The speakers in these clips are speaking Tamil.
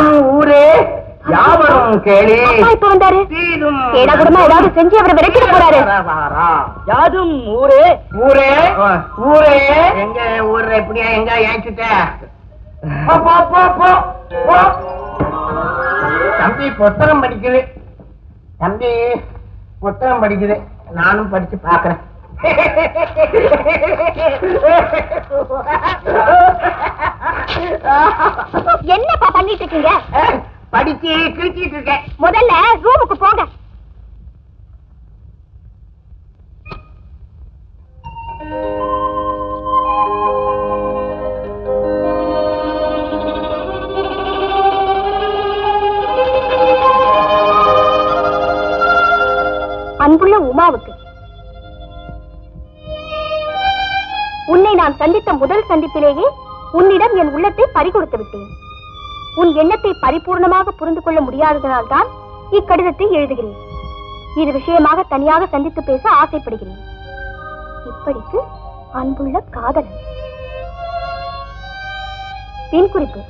யாதும் ஊரே யாவரும் கேளி. இப்ப வந்தாரு. ஏடா கூடமா ஏதாவது செஞ்சு அவரை விரட்டிட்டு போறாரு. யாதும் ஊரே ஊரே ஊரே. எங்க ஊர்ல எப்படியா எங்க ஏச்சுட்ட? தம்பி புத்தகம் படிக்குது. தம்பி புத்தகம் படிக்குது. நானும் படிச்சு பாக்குறேன். என்னப்பா பண்ணிட்டு இருக்கீங்க? படிச்சு கிழிச்சிட்டு இருக்கேன். முதல்ல ரூமுக்கு போங்க. அன்புள்ள உமாவுக்கு, உன்னை நான் சந்தித்த முதல் சந்திப்பிலேயே உன்னிடம் என் உள்ளத்தை பறிகொடுத்து விட்டேன். உன் எண்ணத்தை பரிபூர்ணமாக புரிந்து கொள்ள முடியாததனால் தான் இக்கடிதத்தை எழுதுகிறேன். இது விஷயமாக தனியாக சந்தித்து பேச ஆசைப்படுகிறேன். இப்படிக்கு அன்புள்ள காதலன். பின் குறிப்பு: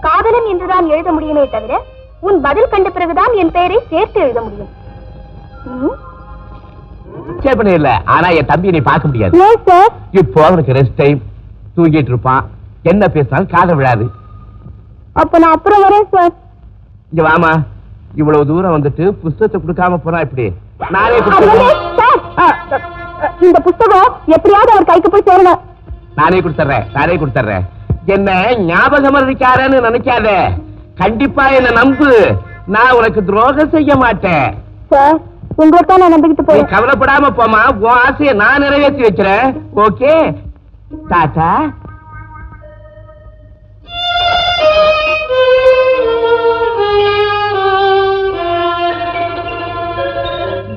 காதலன் என்றுதான் எழுத முடியுமே தவிர உன் பதில் கண்ட பிறகுதான் என் பெயரை சேர்த்து எழுத முடியும். இல்ல, ஆனா என் தம்பி நீ பார்க்க முடியாது. இப்போ அவனுக்கு ரெஸ்ட் டைம், தூங்கிட்டு இருப்பான். என்ன பேசினாலும் காத விழாது. அப்ப நான் அப்புறம் வரேன் சார். இங்க வாமா, இவ்வளவு தூரம் வந்துட்டு புஸ்தகத்தை கொடுக்காம போனா இப்படி? நானே இந்த புஸ்தகம் எப்படியாவது அவர் கைக்கு போய் சேரணும். நானே கொடுத்துறேன். என்ன ஞாபகம் இருக்காரன்னு நினைக்காத. கண்டிப்பா என்ன நம்பு. நான் உனக்கு துரோகம் செய்ய மாட்டேன் சார். உங்களுக்கு நான் நம்பிக்கிட்டு போய் கவலைப்படாம போமா. உன் ஆசையை நான் நிறைவேற்றி வைக்கிறேன். ஓகே டாடா.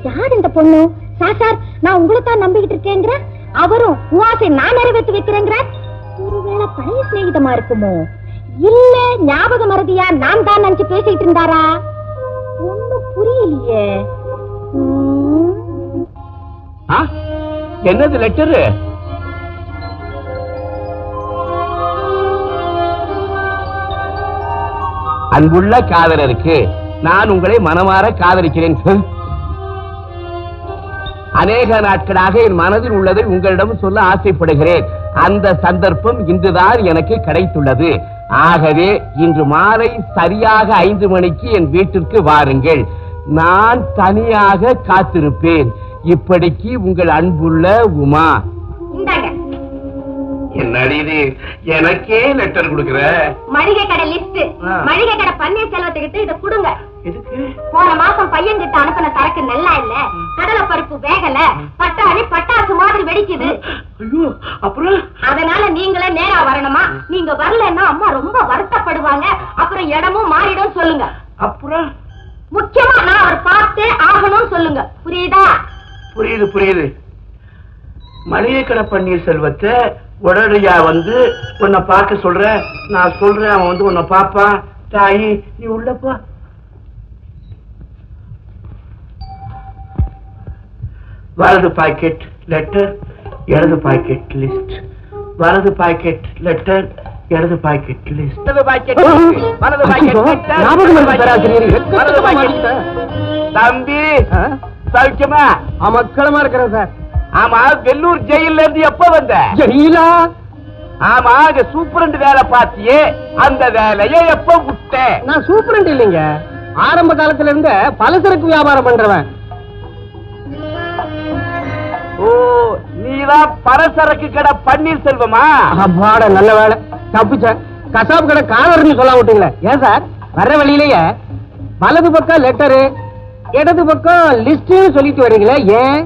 யார் இந்த பொண்ணு? சார், நான் உங்களை தான் நம்பிக்கிட்டு இருக்கேங்கிற. அவரும் உன் ஆசை நான் நிறைவேற்றி வைக்கிறேங்கிற. ஒருவேளை பழைய சிநேகிதமா இருக்குமோ, இல்ல ஞாபக மறதியா நான் தான் நினைச்சு பேசிட்டு இருந்தாரா? ஒண்ணும் புரியலையே. என்னது லெட்டரு? அன்புள்ள காதலருக்கு, நான் உங்களை மனமாற காதலிக்கிறேன். அநேக நாட்களாக என் மனதில் உள்ளதை உங்களிடம் சொல்ல ஆசைப்படுகிறேன். அந்த சந்தர்ப்பம் இன்றுதான் எனக்கு கிடைத்துள்ளது. ஆகவே இன்று மாலை சரியாக 5 மணிக்கு என் வீட்டிற்கு வாருங்கள். நான் தனியாக காத்திருப்பேன். இப்படிக்கு உங்கள் அன்புள்ள உமா. என்னடி இது, எனக்கே லெட்டர் கொடுக்கிற? மளிகை கடை லிஸ்ட், மளிகை கடை பன்னீர்செல்வத்துக்கிட்ட இதை கொடுங்க. போன மாசம் பையன் கிட்ட அனுப்பின சரக்கு நல்லா இல்ல, கடலை பருப்பு வேகல, பட்டாணி பட்டாசு மாதிரி வெடிக்குது. அப்புறம் அதனால நீங்களே நேரா வரணுமா? நீங்க வரலன்னா அம்மா ரொம்ப வருத்தப்படுவாங்க. அப்புறம் இடமும் மாறிடும் சொல்லுங்க. அப்புறம் முக்கியமா நான் அவர் பார்த்தே ஆகணும்னு சொல்லுங்க. புரியுதா? புரியுது. மளிகை கடை பன்னீர்செல்வத்தை உடனடியா வந்து உன்னை பார்க்க சொல்ற. நான் சொல்றேன், அவன் வந்து உன்னை பாப்பான். தாயி நீ உள்ளப்பா. வலது பாக்கெட் லெட்டர், இடது பாக்கெட் லிஸ்ட். வலது பாக்கெட் லெட்டர், இடது பாக்கெட் லிஸ்ட். தம்பி சௌக்கியமா? மக்களமா இருக்கிறேன் சார். ஆமா, வெள்ளூர் ஜெயில இருந்து எப்ப வந்த? ஜெயிலா? ஆமா, அங்க சூப்பரண்ட் வேலை பார்த்தியே, அந்த வேலையை எப்ப விட்ட? நான் சூப்பரண்ட் இல்லைங்க, ஆரம்ப காலத்துல இருந்து பலசரக்கு வியாபாரம் பண்றவன். ஓ, நீதான் பலசரக்கு கடை பன்னீர்செல்வமா? அப்பாட, நல்ல வேலை தப்பிச்ச. கசாப்பு கடை காலர்னு சொல்ல விட்டீங்களே. ஏன் சார், வர்ற வழியிலேயே வலது பக்கம் லெட்டரு, இடது பக்கம் லிஸ்ட் சொல்லிட்டு வரீங்களே, ஏன்?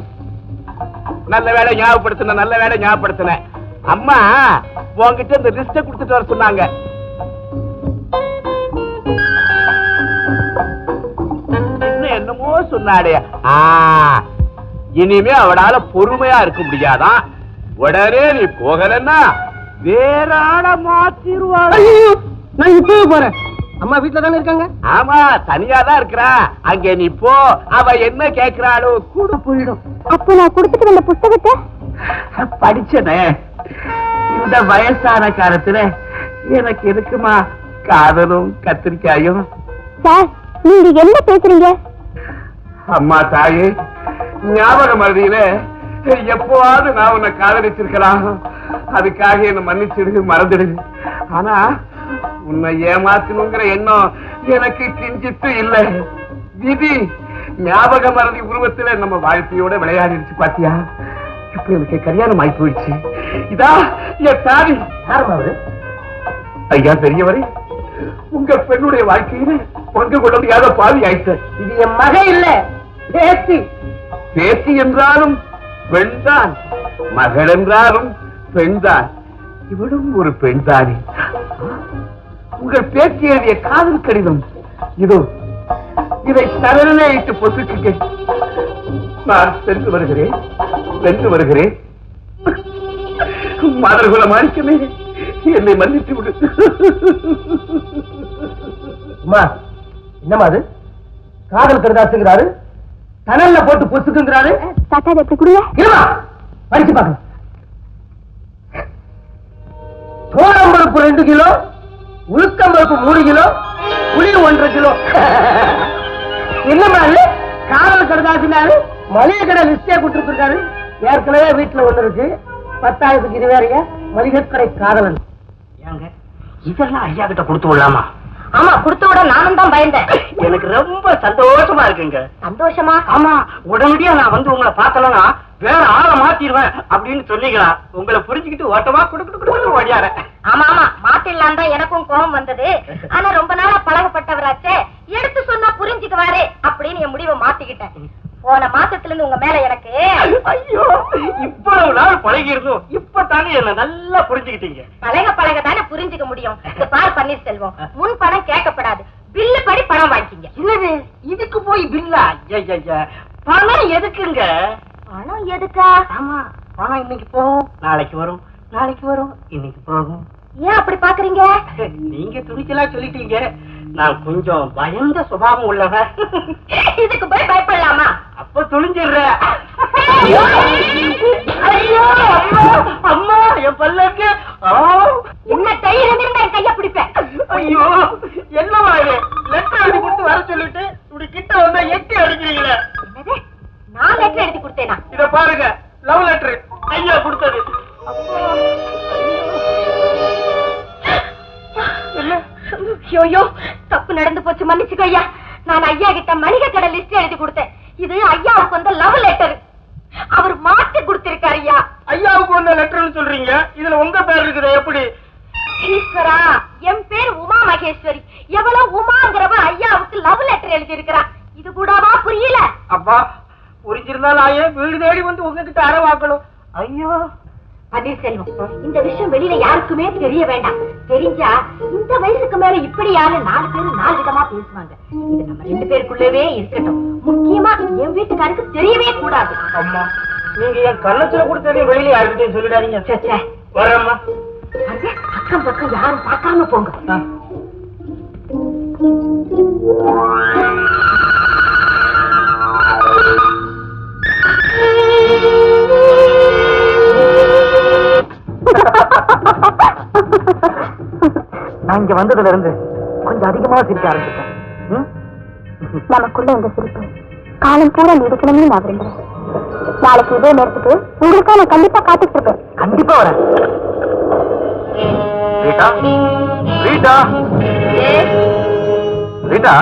நல்ல வேலை ஞாபகப்படுத்தின. அம்மா உங்ககிட்ட இந்த லிஸ்ட கொடுத்துட்டு வர சொன்னாங்க. இன்னும் என்னமோ சொன்னாடே. இனிமே அவளால பொறுமையா இருக்க முடியாதான். உடனே நீ போகலன்னா வேற ஆள மாத்திருவாங்க. நான் இப்பவே போறேன். அம்மா வீட்டுல தானே இருக்காங்க? ஆமா, தனியா தான் இருக்கிறா. அங்க நீ போ, அவ என்ன கேட்கிறாளோ கூட போயிடும். அப்ப நான் கொடுத்துட்டு வந்த புத்தகத்தை படிச்சனே. இந்த வயசான காலத்துல எனக்கு இருக்குமா காதலும் கத்திரிக்காயும். சார், நீங்க என்ன பேசுறீங்க? அம்மா தாயே, ஞாபக மறதியில எப்போவாவது நான் உன்னை காதலிச்சிருக்கலாம். அதுக்காக என்ன மன்னிச்சிடு, மறந்துடு. ஆனா உன்னை ஏமாத்தணுங்கிற எண்ணம் எனக்கு கிஞ்சித்து இல்லை. விதி ஞாபக மறதி உருவத்துல நம்ம வாழ்க்கையோட விளையாடிடுச்சு. பாத்தியா, இப்ப எனக்கு கல்யாணம் ஆகி போயிடுச்சு. இதா என் தாடி. ஐயா பெரியவரே, உங்க பெண்ணுடைய வாழ்க்கையில பங்கு கொள்ள முடியாத பாவி ஆயிட்டு. இது என் மகை இல்ல, பேத்தி. பேத்தி என்றாலும் பெண்தான், மகள் என்றாலும் பெண்தான். இவளும் ஒரு பெண்தானே. உங்கள் பேச்சு எழுதிய காதல் கடிதம் இதோ. இதை தரலே இட்டு பொசுக்குங்க. நான் சென்று வருகிறேன். மதர்குல மாணிக்கமே, என்னை மன்னித்து விடு. என்னமா அது? காதல் கடிதாசுங்கிறாரு, தனல்ல போட்டு பொசுக்குங்கிறாரு. தாத்தா எப்படி கொடுங்க? படிச்சு பார்க்கலாம். சோளம்பருப்பு 2 கிலோ, உளுத்தம்பருப்பு 3 கிலோ, புளி 1.5 கிலோ. என்னமா காதல் கடிதாசுனாரு மளிகை கடை லிஸ்டே கொடுத்துருக்காரு. ஏற்கனவே வீட்டுல ஒண்ணு இருக்கு, 10,000க்கு இது வேறையா மளிகை கடை காதலன். இதெல்லாம் ஐயா கிட்ட கொடுத்து விடலாமா? ஆமா, கொடுத்து விட நானும் தான் பயந்தேன். எனக்கு ரொம்ப சந்தோஷமா இருக்குங்க. சந்தோஷமா? ஆமா, உடனடியா நான் வந்து உங்களை பார்த்தலன்னா வேற ஆளை மாத்திடுவேன் அப்படின்னு சொன்னீங்களா? உங்களை புரிஞ்சுக்கிட்டு ஓட்டமா குடுக்கிட்டு ஓடியார. ஆமா ஆமா, மாத்திடலாம் தான் எனக்கும் கோபம் வந்தது. ஆனா ரொம்ப நாளா பழகப்பட்டவராச்சே, எடுத்து சொன்னா புரிஞ்சுக்குவாரு அப்படின்னு என் முடிவை மாத்திக்கிட்டேன். போன மாசத்துல இருந்து உங்க மேல எனக்கு ஐயோ, இவ்வளவு நாள் பழகி இருந்தோம், இப்பதானே என்ன நல்லா புரிஞ்சுக்கிட்டீங்க. பழக தானே புரிஞ்சுக்க முடியும். இந்த பார் பன்னீர்செல்வம், முன் பணம் கேட்கப்படாது, பில்லு படி பணம் வாங்கிக்கிங்க. இல்லது இதுக்கு போய் பில்லா? பணம் எதுக்குங்க? பணம் எதுக்கா? ஆமா, பணம் இன்னைக்கு போகும், நாளைக்கு வரும், இன்னைக்கு போகும். ஏன் அப்படி பாக்குறீங்க? நீங்க துணிச்சலா சொல்லிட்டீங்க. நான் கொஞ்சம் பயந்த சுபாவம் உள்ளவன். இதுக்கு போய் பயப்படலாமா? அப்ப துணிஞ்சிடுற. ஐயோ அம்மா, என் பல்லக்கு. என்ன தைரியம் இருந்தா என் கைய பிடிப்பேன். ஐயோ, என்னவா இது? லெட்டர் எழுதி கொடுத்து வர சொல்லிட்டு இப்படி கிட்ட வந்தா எட்டி அடிக்கிறீங்களே. என்னது? நான் லெட்டர் எழுதி கொடுத்தேனா? இத பாருங்க, லவ் லெட்டர் ஐயா கொடுத்தது. ஐயோ, தப்பு நடந்து போச்சு, மன்னிச்சுக்கோ ஐயா. நான் ஐயா கிட்ட மளிகை கடை லிஸ்ட் எழுதி கொடுத்தேன். இது ஐயாவுக்கு வந்த லவ் லெட்டர். அவர் மாத்தி கொடுத்திருக்காரு. ஐயா, ஐயாவுக்கு வந்த லெட்டர்னு சொல்றீங்க, இதுல உங்க பேர் இருக்குது. எப்படி? ஈஸ்வரா, என் பேர் உமா மகேஸ்வரி. எவ்வளவு உமாங்கிறவ ஐயாவுக்கு லவ் லெட்டர் எழுதி இருக்கிறா. இது கூடவா புரியல? அப்பா, புரிஞ்சிருந்தாலும் ஆயே வீடு தேடி வந்து உங்ககிட்ட அறவாக்கணும். ஐயோ பன்னீர்செல்வம், இந்த விஷயம் வெளியில யாருக்குமே தெரிய வேண்டாம். தெரிஞ்சா இந்த வயசுக்கு மேல இப்படி யாரு 4 பேரும் 4 விதமா பேசுவாங்க. இது நம்ம 2 பேருக்குள்ளவே இருக்கட்டும். முக்கியமா என் வீட்டுக்காருக்கு தெரியவே கூடாது. அம்மா, நீங்க என் கள்ளத்துல கொடுத்ததே வெளியில யாருக்கிட்டையும் சொல்லிடாதீங்க. வரம்மா. அக்கம் பக்கம் யாரும் பார்க்காம போங்க. நான் இங்க வந்ததுல இருந்து கொஞ்சம் அதிகமா சிரிக்க ஆரம்பிச்சிட்டேன். நமக்குள்ள இந்த சிரிப்பு காலம் பூரா நீடிக்கணும்னு நான் விரும்புறேன். நாளைக்கு இதே நேரத்துக்கு உங்களுக்காக நான் கண்டிப்பா காத்துட்டு இருப்பேன். கண்டிப்பா வரேன். ரீட்டா,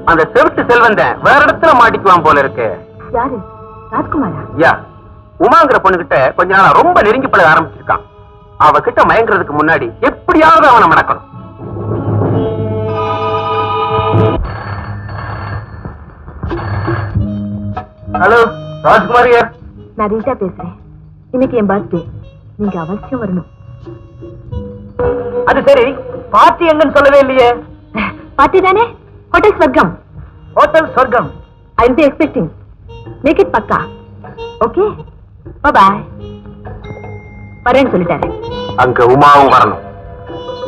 அந்த செவிட்டு செல்வந்த வேற இடத்துல மாட்டிக்குவான் போல இருக்கு. யாரு? ராஜ்குமாரா? யா, உமாங்கிற பொண்ணு கிட்ட கொஞ்ச நாளா ரொம்ப நெருங்கி பழக ஆரம்பிச்சிருக்கான். அவகிட்ட மயங்குறதுக்கு முன்னாடி எப்படியாவது அவனை மடக்கணும். ஹலோ, ராஜ்குமார் யார்? நான் ரீட்டா பேசுறேன். இன்னைக்கு என் பர்த்டே, நீங்க அவசியம் வரணும். அது சரி, பார்ட்டி எங்கன்னு சொல்லவே இல்லையே. பார்ட்டி தானே, ஹோட்டல் ஸ்வர்க்கம். ஹோட்டல் சொர்க்கம். I will be expecting. Make it pakka. Okay, bye. வரேன்னு சொல்லிட்டாரு. அங்க உமாவும் வரணும்.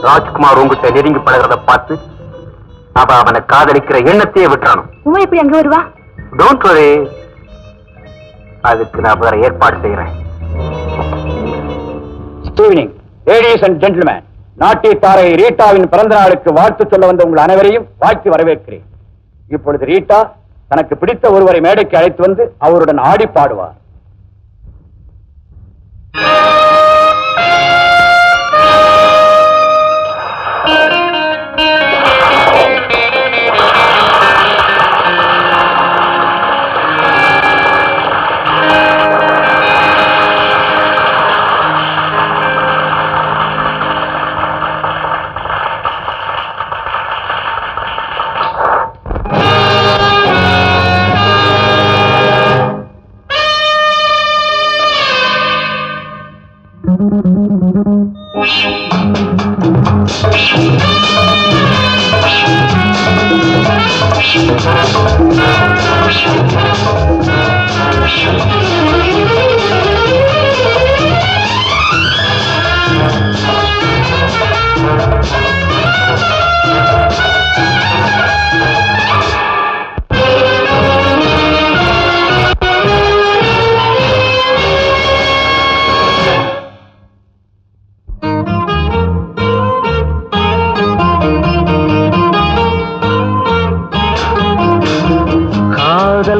ராஜ்குமார் உங்ககிட்ட நெருங்கி பழகிறத பார்த்து அவ அவனை காதலிக்கிற எண்ணத்தையே விட்டுறணும். உமா எப்படி அங்க வருவா? டோன்ட் வரி, அதுக்கு நான் வேற ஏற்பாடு செய்யறேன். Good evening, ladies and gentlemen. நாட்டியத்தாரை ரீட்டாவின் பிறந்த நாளுக்கு வாழ்த்து சொல்ல வந்த உங்கள் அனைவரையும் வாழ்த்தி வரவேற்கிறேன். இப்பொழுது ரீட்டா தனக்கு பிடித்த ஒருவரை மேடைக்கு அழைத்து வந்து அவருடன் ஆடி பாடுவார்.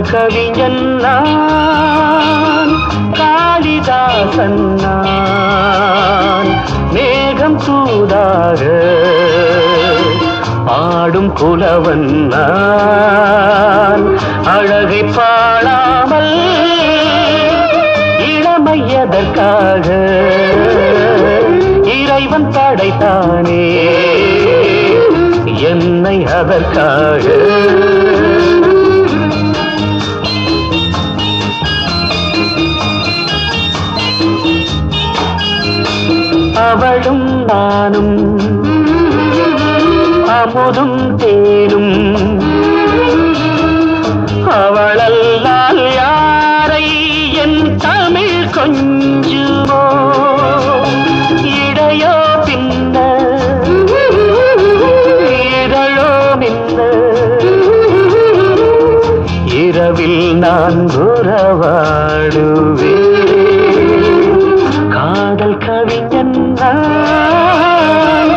கவிஞன் நான், காளிதாசன் நான், மேகம் தூதாக பாடும் புலவன் நான், அழகை பாடாமல் இளமையதற்காக இறைவன் படைத்தானே என்னை அதற்காக. அவளும் நானும் அமுதும் தேனும், அவளல்லால் யாரை என் தமிழ் கொஞ்சுமோ, இடையோ பின்ன இதழோ மின்ன, இரவில் நான் உறவாடுவேன். காதல் கவிஞன் நான்,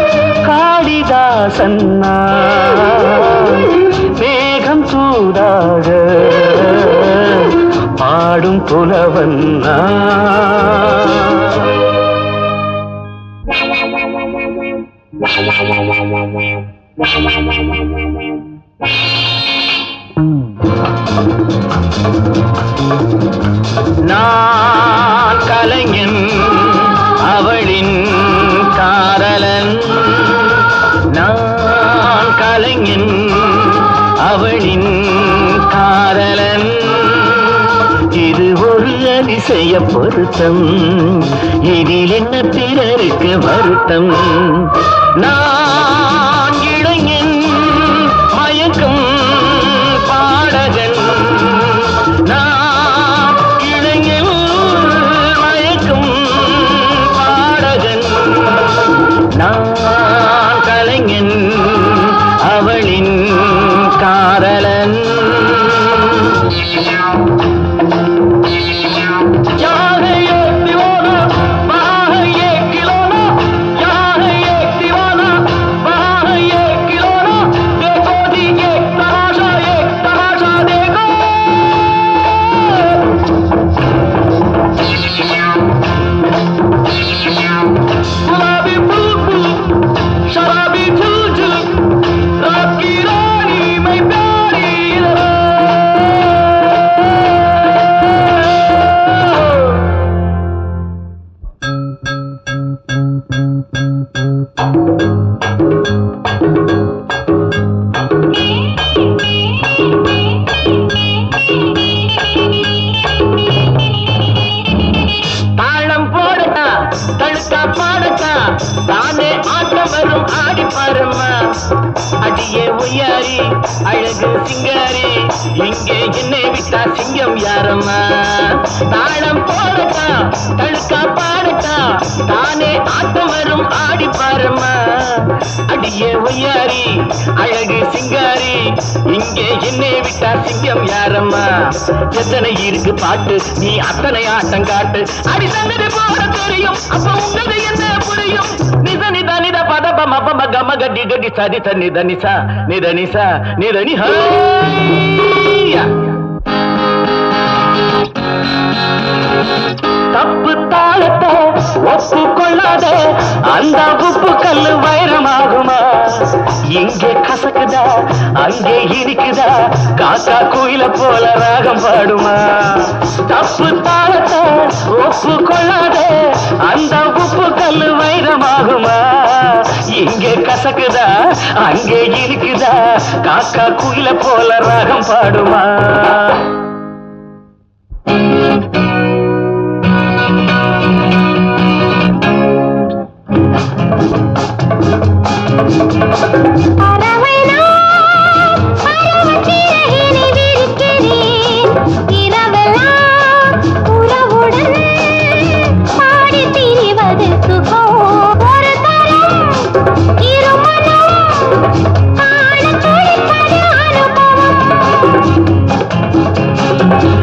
காளிதாசன் நான், மேகம் தூதாக பாடும் புலவன் நான். நான் கலைஞன் அவளின் காதலன், நான் கலைஞன் அவளின் காதலன். இது ஒரு அதிசய பொருத்தம், இதில் என்ன பிறருக்கு வருத்தம். நான் இளைஞன் மயக்கம் பாடகன், நான் இளைஞன் மயக்கம் பாடகன், நான் கலைஞன் அவளின் காதலன். அடியே உயாரி அழகு சிங்காரி, இங்கே என்னை விட்டா சிங்கம் யாரம்மா. தாளம் போடட்டா தழுக்கா பாடட்டா, தானே ஆட்டம் வரும் ஆடி பாரம்மா. அடியே உயாரி அழகு சிங்காரி, இங்கே என்னை விட்டா சிங்கம் யாரம்மா. எத்தனை இருக்கு பாட்டு நீ அத்தனை ஆட்டம் காட்டு, அடி தந்தது போட தெரியும் அப்ப உங்களது என்ன புரியும். நித நித நித மப மக மக டிகடி சரி ச நித நிசா நித நிசா நித நி தப்பு தாளத்தை ஒப்பு கொள்ளாதே அந்த உப்பு கல்லு வைரமாகுமா இங்கே கசக்குதா அங்கே இனிக்குதா காக்கா கோயில போல ராகம் பாடுமா தப்பு தாளத்தை ஒப்பு கொள்ளாதே அந்த உப்பு கல்லு வைரமாகுமா இங்கே கசக்குதா அங்கே இனிக்குதா காக்கா கோயில போல ராகம் பாடுமா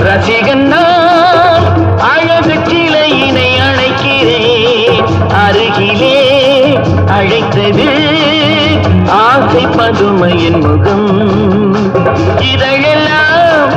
ரசிகன் நான் அழகு சிலையினை அழைக்கிறேன் அருகிலே அழைத்தது ஆசை பதுமையின் முகம் இதெல்லாம்